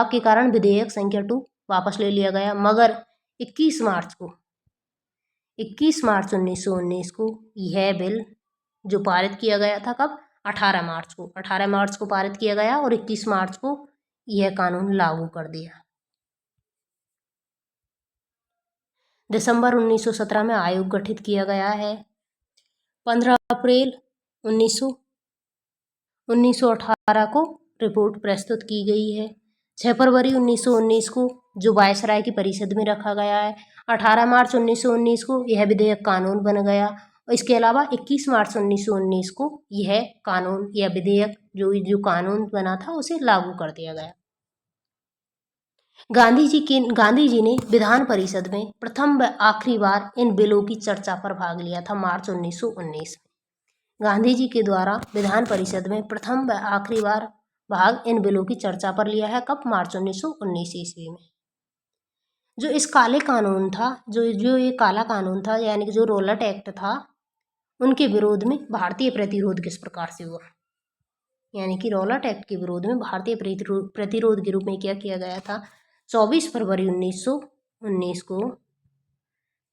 के कारण विधेयक संख्या 2 वापस ले लिया गया। मगर 21 मार्च 1919 को यह बिल जो पारित किया गया था, कब, 18 मार्च को पारित किया गया और 21 मार्च को यह कानून लागू कर दिया। दिसंबर 1917 में आयोग गठित किया गया है। 15 अप्रैल 1918 को रिपोर्ट प्रस्तुत की गई है। 6 फरवरी 1919 को जो वायसराय की परिषद में रखा गया है। 18 मार्च 1919 को यह विधेयक कानून बन गया। और इसके अलावा 21 मार्च 1919 को यह कानून या विधेयक जो कानून बना था उसे लागू कर दिया गया। गांधी जी ने विधान परिषद में प्रथम व आखिरी बार इन बिलों की चर्चा पर भाग लिया था मार्च 1919 में। गांधी जी के द्वारा विधान परिषद में प्रथम व आखिरी बार भाग इन बिलों की चर्चा पर लिया है। कब? मार्च 1919 ईस्वी में। जो इस काले कानून था, जो ये काला कानून था, यानी कि जो रोलट एक्ट था, उनके विरोध में भारतीय प्रतिरोध किस प्रकार से हुआ? यानी कि रॉलट एक्ट के विरोध में भारतीय प्रतिरोध के रूप में क्या किया गया था? 24 फरवरी 1919 को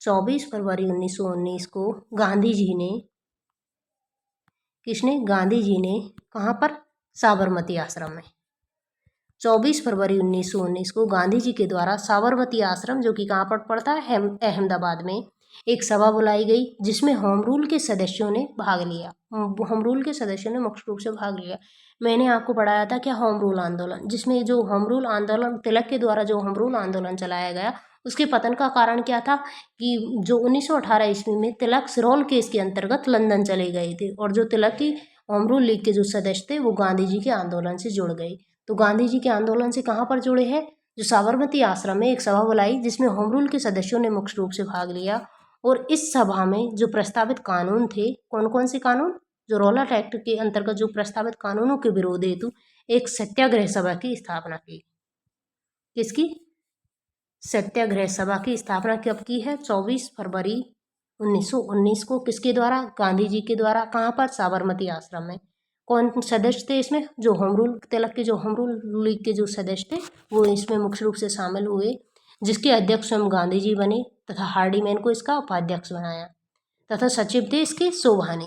24 फरवरी 1919 को गांधी जी ने गांधी जी ने कहाँ पर? साबरमती आश्रम में। 24 फरवरी 1919 को गांधी जी के द्वारा साबरमती आश्रम, जो कि कहाँ पर पड़ता है? अहमदाबाद में, एक सभा बुलाई गई जिसमें होम रूल के सदस्यों ने भाग लिया। होम रूल के सदस्यों ने मुख्य रूप से भाग लिया। मैंने आपको पढ़ाया था क्या? होम रूल आंदोलन, जिसमें जो होम रूल आंदोलन, तिलक के द्वारा जो होम रूल आंदोलन चलाया गया, उसके पतन का कारण क्या था कि जो 1918 ईस्वी में तिलक सिरौल केस के अंतर्गत लंदन चले गए थे, और जो तिलक की होम रूल लीग के जो सदस्य थे वो गांधी जी के आंदोलन से जुड़ गए। तो गांधी जी के आंदोलन से कहाँ पर जुड़े हैं? जो साबरमती आश्रम में एक सभा बुलाई जिसमें होम रूल के सदस्यों ने मुख्य रूप से भाग लिया। और इस सभा में जो प्रस्तावित कानून थे, कौन कौन से कानून? जो रॉलट एक्ट के अंतर्गत जो प्रस्तावित कानूनों के विरोध हेतु एक सत्याग्रह सभा की स्थापना की। किसकी? सत्याग्रह सभा की स्थापना कब की है? 24 फरवरी 1919 को। किसके द्वारा? गांधी जी के द्वारा। कहाँ पर? साबरमती आश्रम में। कौन सदस्य थे इसमें? जो होम रूल तिलक के जो होम रूल लीग के जो सदस्य थे वो इसमें मुख्य रूप से शामिल हुए, जिसके अध्यक्ष स्वयं गांधी जी बने तथा हार्डीमैन को इसका उपाध्यक्ष बनाया, तथा सचिव थे इसके शोभानी।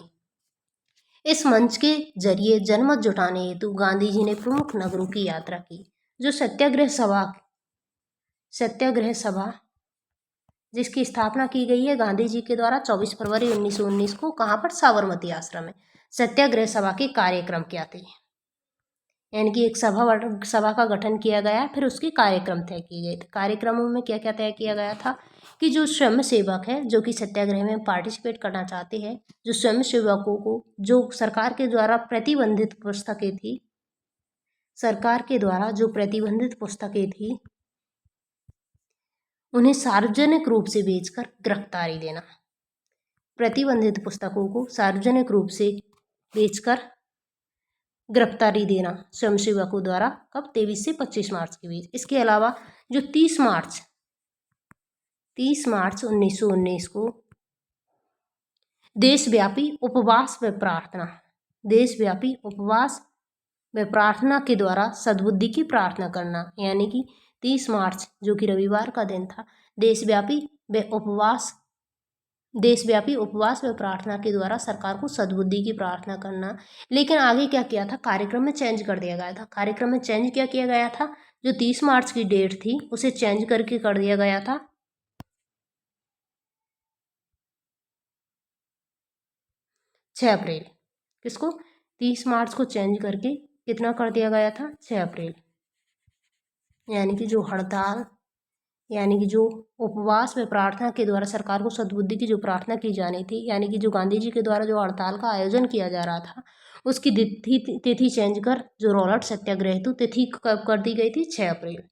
इस मंच के जरिए जनमत जुटाने हेतु गांधी जी ने प्रमुख नगरों की यात्रा की। जो सत्याग्रह सभा जिसकी स्थापना की गई है गांधी जी के द्वारा 24 फरवरी 1919 को, कहाँ पर? साबरमती आश्रम में। सत्याग्रह सभा के कार्यक्रम क्या थे? यानी कि एक सभा का गठन किया गया, फिर उसके कार्यक्रम तय किए गए थे। कार्यक्रमों में क्या क्या तय किया गया था कि जो स्वयं सेवक है, जो कि सत्याग्रह में पार्टिसिपेट करना चाहते हैं, जो स्वयं सेवकों को जो सरकार के द्वारा प्रतिबंधित पुस्तकें थी, उन्हें सार्वजनिक रूप से बेचकर गिरफ्तारी देना। प्रतिबंधित पुस्तकों को सार्वजनिक रूप से बेचकर गिरफ्तारी देना स्वयंसेवकों द्वारा। कब? 23 से 25 मार्च के बीच। इसके अलावा जो 30 मार्च 1919 को देशव्यापी उपवास व प्रार्थना के द्वारा सद्बुद्धि की प्रार्थना करना, यानी कि 30 मार्च जो कि रविवार का दिन था, देशव्यापी उपवास व प्रार्थना के द्वारा सरकार को सद्बुद्धि की प्रार्थना करना। लेकिन आगे क्या किया था? कार्यक्रम में चेंज कर दिया गया था। कार्यक्रम में चेंज क्या किया गया था? जो 30 मार्च की डेट थी उसे चेंज करके कर दिया गया था 6 अप्रैल। किसको? 30 मार्च को चेंज करके कितना कर दिया गया था? 6 अप्रैल। यानी कि जो हड़ताल, यानी कि जो उपवास व प्रार्थना के द्वारा सरकार को सद्बुद्धि की जो प्रार्थना की जानी थी, यानी कि जो गांधी जी के द्वारा जो हड़ताल का आयोजन किया जा रहा था, उसकी तिथि चेंज कर जो रॉलट सत्याग्रह हेतु तिथि कब कर दी गई थी? 6 अप्रैल।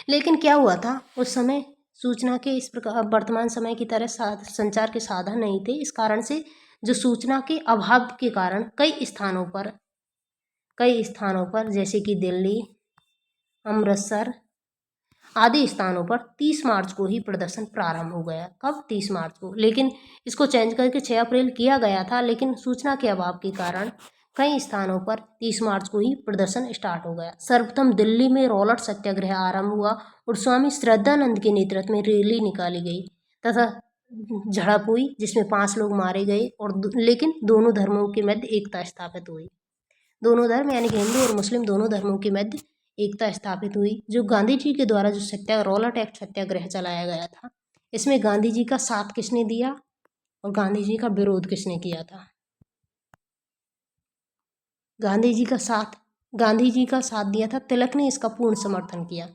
लेकिन क्या हुआ था उस समय? सूचना के इस प्रकार वर्तमान समय की तरह संचार के साधन नहीं थे। इस कारण से जो सूचना के अभाव के कारण कई स्थानों पर जैसे कि दिल्ली, अमृतसर आदि स्थानों पर 30 मार्च को ही प्रदर्शन प्रारंभ हो गया। कब? 30 मार्च को। लेकिन इसको चेंज करके 6 अप्रैल किया गया था, लेकिन सूचना के अभाव के कारण कई स्थानों पर 30 मार्च को ही प्रदर्शन स्टार्ट हो गया। सर्वप्रथम दिल्ली में रॉलट सत्याग्रह आरंभ हुआ और स्वामी श्रद्धानंद के नेतृत्व में रैली निकाली गई तथा झड़प हुई जिसमें 5 लोग मारे गए, और लेकिन दोनों धर्मों के मध्य एकता स्थापित हुई। दोनों धर्म यानी कि हिंदू और मुस्लिम दोनों धर्मों के मध्य एकता स्थापित हुई। जो गांधी जी के द्वारा जो रॉलट एक्ट सत्याग्रह चलाया गया था, इसमें गांधी जी का साथ किसने दिया और गांधी जी का विरोध किसने किया था? गांधी जी का साथ दिया था तिलक ने, इसका पूर्ण समर्थन किया।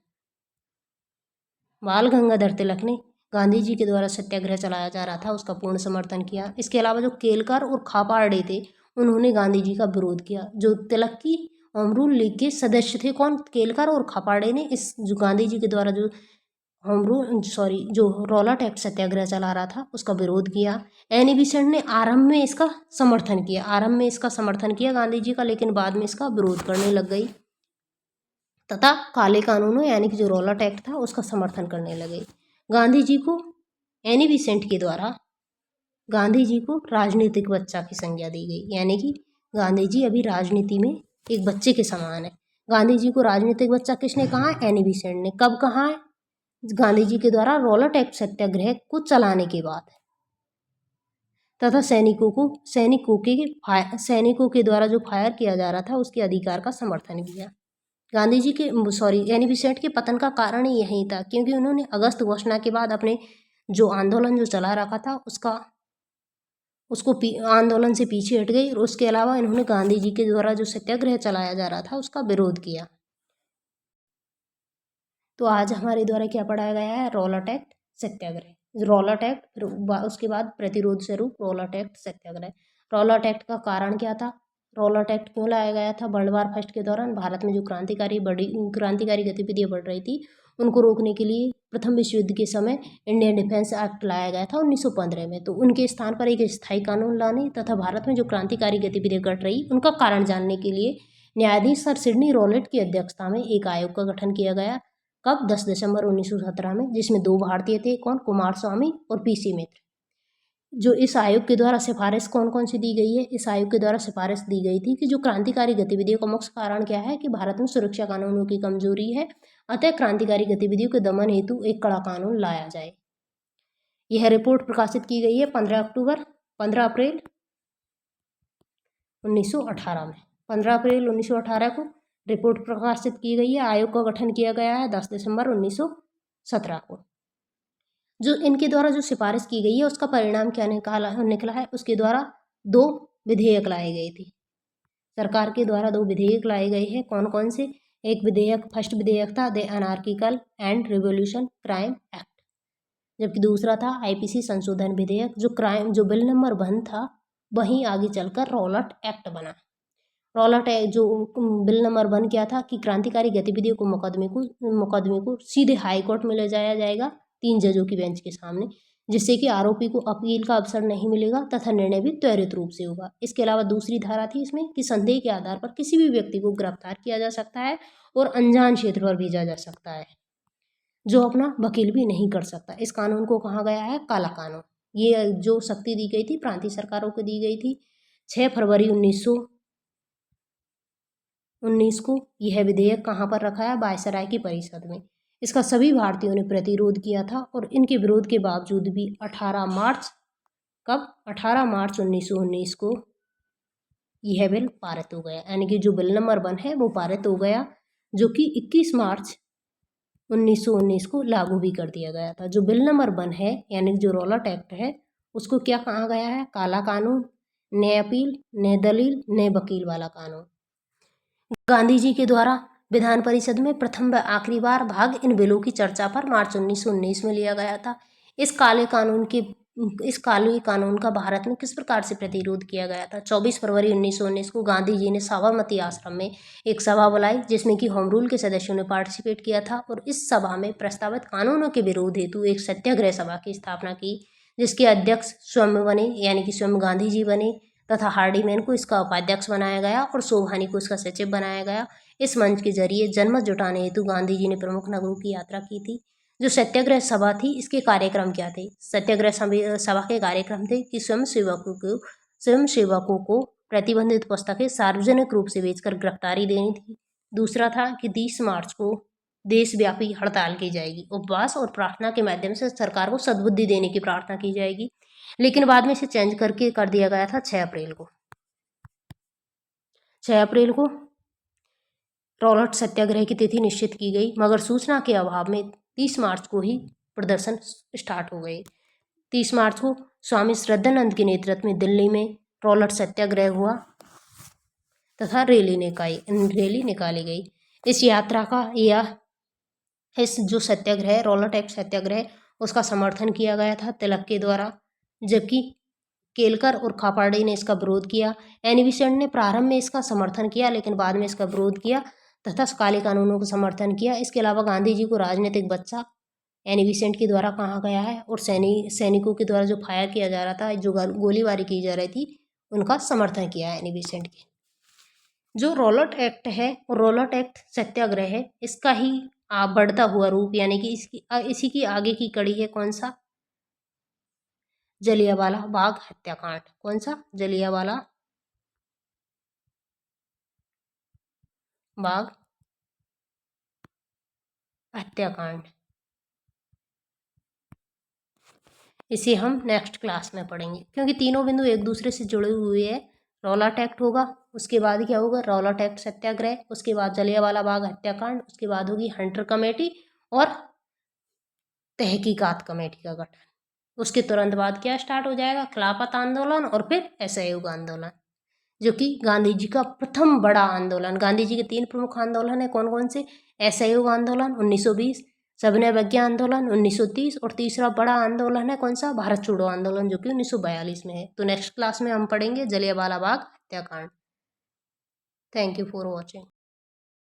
बाल गंगाधर तिलक ने गांधी जी के द्वारा सत्याग्रह चलाया जा रहा था उसका पूर्ण समर्थन किया। इसके अलावा जो केलकर और खापाड़े थे उन्होंने गांधी जी का विरोध किया। जो तिलक की होम रूल लीग के सदस्य थे कौन, केलकर और खापाड़े ने इस जो गांधी जी के द्वारा जो जो रॉलट एक्ट सत्याग्रह चला रहा था उसका विरोध किया। एनी बेसेंट ने आरंभ में इसका समर्थन किया गांधी जी का, लेकिन बाद में इसका विरोध करने लग गई तथा काले कानूनों यानी कि जो रॉलट एक्ट था उसका समर्थन करने लगे। गांधी जी को एनी बेसेंट के द्वारा गांधी जी को राजनीतिक बच्चा की संज्ञा दी गई, यानी कि गांधी जी अभी राजनीति में एक बच्चे के समान है। गांधी जी को राजनीतिक बच्चा किसने कहा? एनी बेसेंट ने। कब कहा है? गांधी जी के द्वारा रॉलट एक्ट सत्याग्रह को चलाने के बाद तथा सैनिकों के द्वारा जो फायर किया जा रहा था उसके अधिकार का समर्थन किया। गांधी जी के एनी बेसेंट के पतन का कारण ही यही था, क्योंकि उन्होंने अगस्त घोषणा के बाद अपने जो आंदोलन जो चला रखा था उसको आंदोलन से पीछे हट गई और उसके अलावा इन्होंने गांधी जी के द्वारा जो सत्याग्रह चलाया जा रहा था उसका विरोध किया। तो आज हमारे द्वारा क्या पढ़ाया गया है? रॉलट एक्ट सत्याग्रह, रॉलट एक्ट, फिर उसके बाद प्रतिरोध स्वरूप रॉलट एक्ट सत्याग्रह। रॉलट एक्ट का कारण क्या था? रॉलट एक्ट क्यों लाया गया था? वर्ल्ड वार फर्स्ट के दौरान भारत में जो क्रांतिकारी गतिविधियां बढ़ रही थी उनको रोकने के लिए प्रथम विश्व युद्ध के समय इंडियन डिफेंस एक्ट लाया गया था 1915 में। तो उनके स्थान पर एक स्थायी कानून लाने तथा भारत में जो क्रांतिकारी गतिविधियां घट रही उनका कारण जानने के लिए न्यायाधीश सर सिडनी रॉलेट की अध्यक्षता में एक आयोग का गठन किया गया। कब? 10 दिसंबर 1917 में, जिसमें 2 भारतीय थे कौन? कुमार स्वामी और पीसी मित्र। जो इस आयोग के द्वारा सिफारिश कौन कौन सी दी गई है? इस आयोग के द्वारा सिफारिश दी गई थी कि जो क्रांतिकारी गतिविधियों का मुख्य कारण क्या है कि भारत में सुरक्षा कानूनों की कमजोरी है, अतः क्रांतिकारी गतिविधियों के दमन हेतु एक कड़ा कानून लाया जाए। यह रिपोर्ट प्रकाशित की गई है 15 अप्रैल 1918 में। 15 अप्रैल 1918 को रिपोर्ट प्रकाशित की गई है। आयोग का गठन किया गया है 10 दिसंबर 1917 को। जो इनके द्वारा जो सिफारिश की गई है उसका परिणाम क्या निकला है? उसके द्वारा 2 विधेयक लाए गए थे। सरकार के द्वारा 2 विधेयक लाए गए हैं। कौन कौन से? एक विधेयक, फर्स्ट विधेयक था the anarchical and revolution crime act, जबकि दूसरा था आईपीसी संशोधन विधेयक। जो बिल नंबर 1 था वहीं आगे चलकर रॉलट एक्ट बना। रॉलट एक्ट जो बिल नंबर 1 क्या था कि क्रांतिकारी गतिविधियों को मुकदमे को सीधे हाई कोर्ट में ले जाया जाएगा 3 जजों की बेंच के सामने, जिससे कि आरोपी को अपील का अवसर नहीं मिलेगा तथा निर्णय भी त्वरित रूप से होगा। इसके अलावा दूसरी धारा थी इसमें कि संदेह के आधार पर किसी भी व्यक्ति को गिरफ्तार किया जा सकता है और अनजान क्षेत्र पर भेजा जा सकता है, जो अपना वकील भी नहीं कर सकता। इस कानून को कहा गया है काला कानून। ये जो शक्ति दी गई थी प्रांतीय सरकारों को दी गई थी। 6 फरवरी 1919 को यह विधेयक कहाँ पर रखा है? वायसराय की परिषद में। इसका सभी भारतीयों ने प्रतिरोध किया था और इनके विरोध के बावजूद भी 18 मार्च 1919 को यह बिल पारित हो गया, यानी कि जो बिल नंबर 1 है वो पारित हो गया, जो कि 21 मार्च 1919 को लागू भी कर दिया गया था। जो बिल नंबर 1 है यानी जो रॉलट एक्ट है उसको क्या कहा गया है? काला कानून, न अपील, न दलील, न वकील वाला कानून। गांधी जी के द्वारा विधान परिषद में प्रथम व आखिरी बार भाग इन बिलों की चर्चा पर मार्च 1919 में लिया गया था। इस काले कानून का भारत में किस प्रकार से प्रतिरोध किया गया था? 24 फरवरी 1919 को गांधी जी ने साबरमती आश्रम में एक सभा बुलाई जिसमें कि होम रूल के सदस्यों ने पार्टिसिपेट किया था और इस सभा में प्रस्तावित कानूनों के विरोध हेतु एक सत्याग्रह सभा की स्थापना की, जिसके अध्यक्ष स्वयं बने, यानी कि स्वयं गांधी जी बने तथा हार्डीमैन को इसका उपाध्यक्ष बनाया गया और शोभानी को इसका सचिव बनाया गया। इस मंच के जरिए जनमत जुटाने हेतु गांधी जी ने प्रमुख नगरों की यात्रा की थी। जो सत्याग्रह सभा थी इसके कार्यक्रम क्या थे? सत्याग्रह सभा के कार्यक्रम थे कि स्वयंसेवकों को प्रतिबंधित पुस्तकें सार्वजनिक रूप से बेचकर गिरफ्तारी देनी थी। दूसरा था कि 30 मार्च को देशव्यापी हड़ताल की जाएगी, उपवास और प्रार्थना के माध्यम से सरकार को सद्बुद्धि देने की प्रार्थना की जाएगी, लेकिन बाद में इसे चेंज करके कर दिया गया था 6 अप्रैल को। 6 अप्रैल को रॉलट सत्याग्रह की तिथि निश्चित की गई, मगर सूचना के अभाव में 30 मार्च को ही प्रदर्शन स्टार्ट हो गए। 30 मार्च को स्वामी श्रद्धानंद के नेतृत्व में दिल्ली में रॉलट सत्याग्रह हुआ तथा रैली निकाली गई। इस यात्रा का यह इस जो सत्याग्रह है, रॉलट एक्ट सत्याग्रह, उसका समर्थन किया गया था तिलक के द्वारा, जबकि केलकर और खापर्डे ने इसका विरोध किया। एनी बेसेंट ने प्रारंभ में इसका समर्थन किया लेकिन बाद में इसका विरोध किया तथा काले कानूनों का समर्थन किया। इसके अलावा गांधी जी को राजनीतिक बच्चा एनी बेसेंट के द्वारा कहा गया है और सैनिकों के द्वारा जो फायर किया जा रहा था, जो गोलीबारी की जा रही थी, उनका समर्थन किया है एनी बेसेंट के। जो रॉलट एक्ट है, रॉलट एक्ट सत्याग्रह है, इसका ही बढ़ता हुआ रूप यानी कि इसी की आगे की कड़ी है कौन सा? जलियांवाला बाग हत्याकांड। कौन सा? जलियांवाला बाग हत्याकांड। इसे हम नेक्स्ट क्लास में पढ़ेंगे क्योंकि तीनों बिंदु एक दूसरे से जुड़े हुए हैं। रॉलट एक्ट होगा, उसके बाद क्या होगा? रॉलट एक्ट सत्याग्रह, उसके बाद जलियांवाला बाग हत्याकांड, उसके बाद होगी हंटर कमेटी और तहकीकात कमेटी का गठन। उसके तुरंत बाद क्या स्टार्ट हो जाएगा? खिलाफत आंदोलन और फिर असहयोग आंदोलन, जो कि गांधी जी का प्रथम बड़ा आंदोलन। गांधी जी के 3 प्रमुख आंदोलन है, कौन कौन से? असहयोग आंदोलन 1920, सविनय अवज्ञा आंदोलन 1930 और तीसरा बड़ा आंदोलन है कौन सा? भारत छोड़ो आंदोलन, जो कि 1942 में है। तो नेक्स्ट क्लास में हम पढ़ेंगे जलियांवाला बाग हत्याकांड। Thank you for watching.